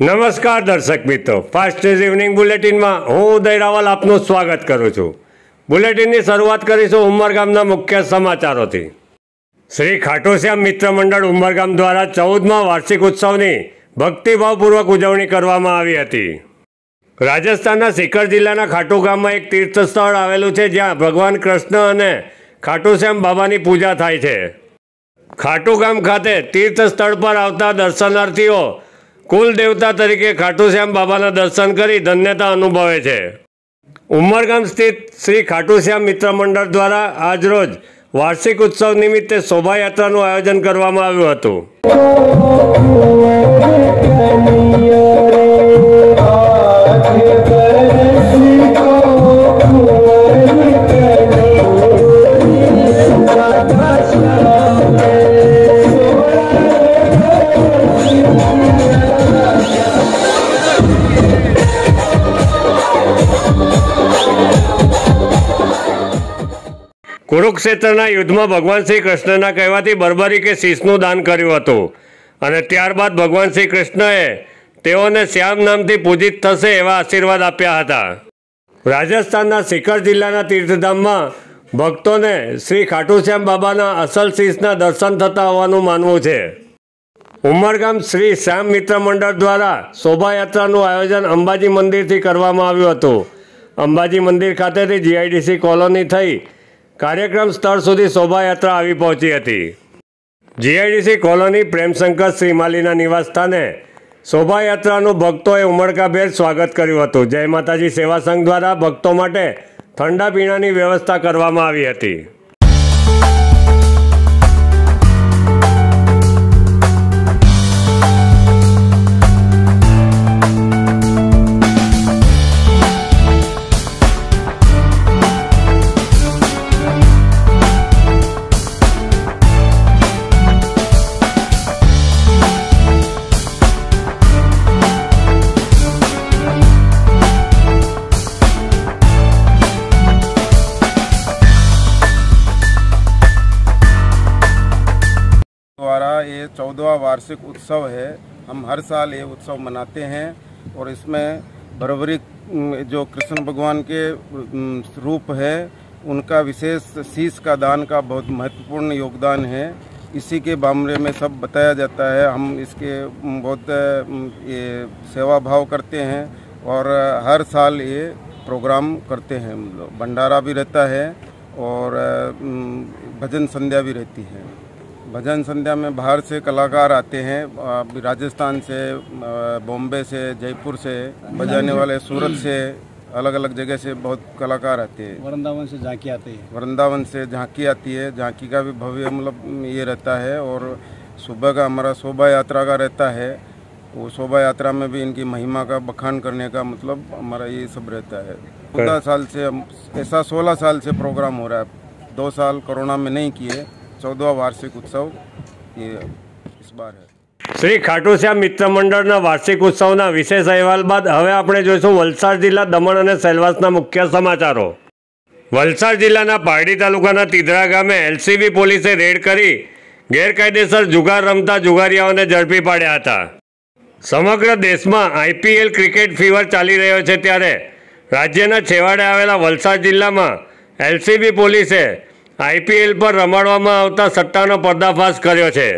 નમસ્કાર દર્શક મિત્રો, ફાસ્ટ ન્યૂઝ ઇવનિંગ બુલેટિનમાં હું ઉદય રાવલ આપનું સ્વાગત કરું છું। બુલેટિનની શરૂઆત કરીશું ઉમરગામના મુખ્ય સમાચારોથી। શ્રી ખાટુશ્યામ મિત્ર મંડળ ઉમરગામ દ્વારા 14મા વાર્ષિક ઉત્સવની ભક્તિભાવપૂર્વક ઉજવણી કરવામાં આવી હતી। રાજસ્થાનના સિકર જિલ્લાના ખાટુ ગામમાં એક તીર્થ સ્થળ આવેલું છે, જ્યાં ભગવાન કૃષ્ણ અને ખાટુશ્યામ બાબાની પૂજા થાય છે। ખાટુ ગામ ખાતે તીર્થ સ્થળ પર આવતા દર્શનાર્થીઓ કુલ દેવતા તરીકે ખાટુશ્યામ બાબાના દર્શન કરી ધન્યતા અનુભવે છે। ઉમરગામ સ્થિત શ્રી ખાટુશ્યામ મિત્ર મંડળ દ્વારા આજરોજ વાર્ષિક ઉત્સવ નિમિત્તે શોભાયાત્રાનું આયોજન કરવામાં આવ્યું હતું। કુરુક્ષેત્રના યુદ્ધમાં ભગવાન શ્રી કૃષ્ણના કહેવાથી બર્બરીકે શીશનું દાન કર્યું હતું અને ત્યારબાદ ભગવાન શ્રી કૃષ્ણએ તેઓને શ્યામ નામથી પૂજિત થશે એવા આશીર્વાદ આપ્યા હતા। રાજસ્થાનના સિકર જિલ્લાના તીર્થધામમાં ભક્તોને શ્રી ખાટુશ્યામ બાબાના અસલ શીશના દર્શન થતા હોવાનું માનવું છે। ઉમરગામ શ્રી શ્યામ મિત્ર મંડળ દ્વારા શોભાયાત્રાનું આયોજન અંબાજી મંદિરથી કરવામાં આવ્યું હતું। અંબાજી મંદિર ખાતેથી જીઆઈડીસી કોલોની થઈ કાર્યક્રમ સ્થળ સુધી શોભાયાત્રા આવી પહોંચી હતી। જીઆઈડીસી કોલોની પ્રેમશંકર શ્રીમાલીના નિવાસ સ્થાને શોભાયાત્રાનું ભક્તોએ ઉમળકાભેર સ્વાગત કર્યું હતું। જય માતાજી સેવા સંઘ દ્વારા ભક્તો માટે ઠંડા પીણાની વ્યવસ્થા કરવામાં આવી હતી। द्वारा ये 14वां वार्षिक उत्सव है। हम हर साल ये उत्सव मनाते हैं और इसमें बर्बरी जो कृष्ण भगवान के रूप है उनका विशेष शीश का दान का बहुत महत्वपूर्ण योगदान है। इसी के मामले में सब बताया जाता है। हम इसके बहुत ये सेवा भाव करते हैं और हर साल ये प्रोग्राम करते हैं। हम लोग भंडारा भी रहता है और भजन संध्या भी रहती है। भजन संध्या में बाहर से कलाकार आते हैं, राजस्थान से, बॉम्बे से, जयपुर से बजाने वाले, सूरत से, अलग अलग जगह से बहुत कलाकार आते हैं। वृंदावन से झांकी आती है। वृंदावन से झांकी आती है। झांकी का भी भव्य मतलब ये रहता है और सुबह का हमारा शोभा यात्रा का रहता है। वो शोभा यात्रा में भी इनकी महिमा का बखान करने का मतलब हमारा ये सब रहता है। 14 साल से ऐसा 16 साल से प्रोग्राम हो रहा है। 2 साल कोरोना में नहीं किए। 14वां वार्षिक उत्सव ये इस बार है। શ્રી ખાટુશ્યામ મિત્ર મંડળના વાર્ષિક ઉત્સવના વિશેષ અહેવાલ બાદ હવે આપણે જોઈશું વલસાડ જિલ્લા દમણ અને સેલવાસના મુખ્ય સમાચારો। વલસાડ જિલ્લાના પારડી તાલુકાના તીધરા ગામે એલસીબી પોલીસે રેડ કરી ગેરકાયદેસર જુગાર રમતા જુગારીયાઓને ઝડપી પાડ્યા હતા। સમગ્ર દેશમાં આઈપીએલ ક્રિકેટ ફીવર ચાલી રહ્યો છે, ત્યારે રાજ્યના છેવાડે આવેલા વલસાડ જિલ્લામાં એલસીબી પોલીસે આઈપીએલ પર રમાડવામાં આવતા સટ્ટાનો પર્દાફાશ કર્યો છે।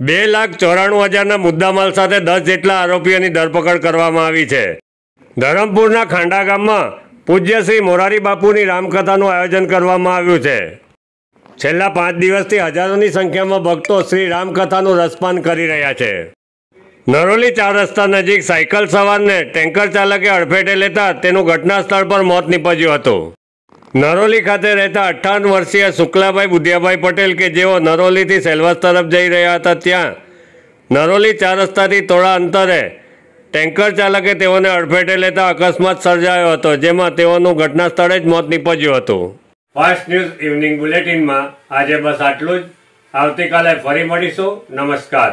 2,94,000ના મુદ્દામાલ સાથે 10 જેટલા આરોપીઓની ધરપકડ કરવામાં આવી છે। ધરમપુરના ખાંડા ગામમાં પૂજ્ય શ્રી મોરારી બાપુની રામકથાનું આયોજન કરવામાં આવ્યું છે। છેલ્લા 5 દિવસથી હજારોની સંખ્યામાં ભક્તો શ્રી રામકથાનું રસપાન કરી રહ્યા છે। નરોલી 4 રસ્તા નજીક સાયકલ સવારને ટેન્કર ચાલકે અડફેટે લેતા તેનું ઘટના સ્થળ પર મોત નીપજ્યું હતું। નરોલી ખાતે રહેતા 58 વર્ષીય શુક્લાભાઈ બુધિયાભાઈ પટેલ કે જેઓ નરોલીથી સેલવાસ તરફ જઈ રહ્યા હતા, ત્યાં નરોલી 4 રસ્તાથી થોડા અંતરે ટેન્કર ચાલકે તેઓને અડફેટે લેતા અકસ્માત સર્જાયો હતો, જેમાં તેઓનું ઘટના સ્થળે જ મોત નીપજ્યું હતું। ફાસ્ટ ન્યૂઝ ઇવનિંગ બુલેટિનમાં આજે બસ આટલું જ। આવતીકાલે ફરી મળીશું। નમસ્કાર।